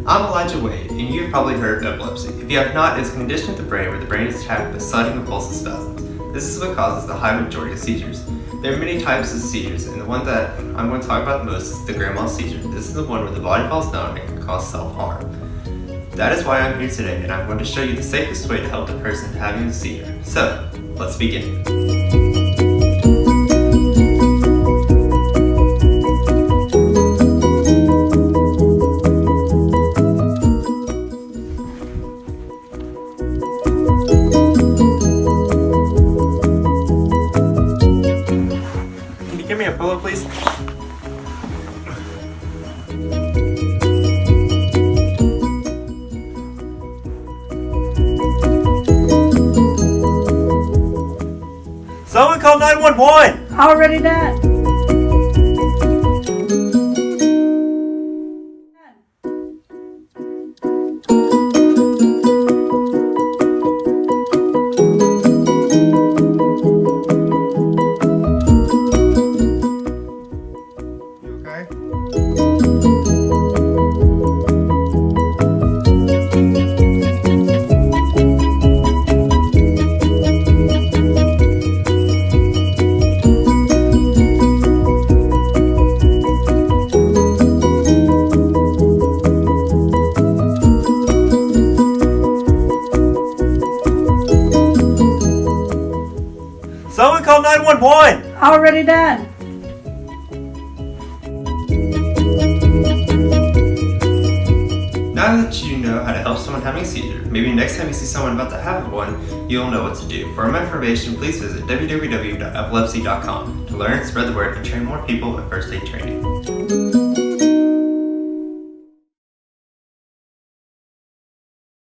I'm Elijah Wade, and you've probably heard of epilepsy. If you have not, it's a condition of the brain where the brain is attacked with sudden convulsive spasms. This is what causes the high majority of seizures. There are many types of seizures, and the one that I'm going to talk about the most is the grandma seizure. This is the one where the body falls numb and can cause self-harm. That is why I'm here today, and I'm going to show you the safest way to help the person having a seizure. So, let's begin. Give me a pillow, please. Someone call 911! Already done. Someone call 911! Already done. Now that you know how to help someone having a seizure, maybe next time you see someone about to have one, you'll know what to do. For more information, please visit www.epilepsy.com to learn, spread the word, and train more people in first aid training.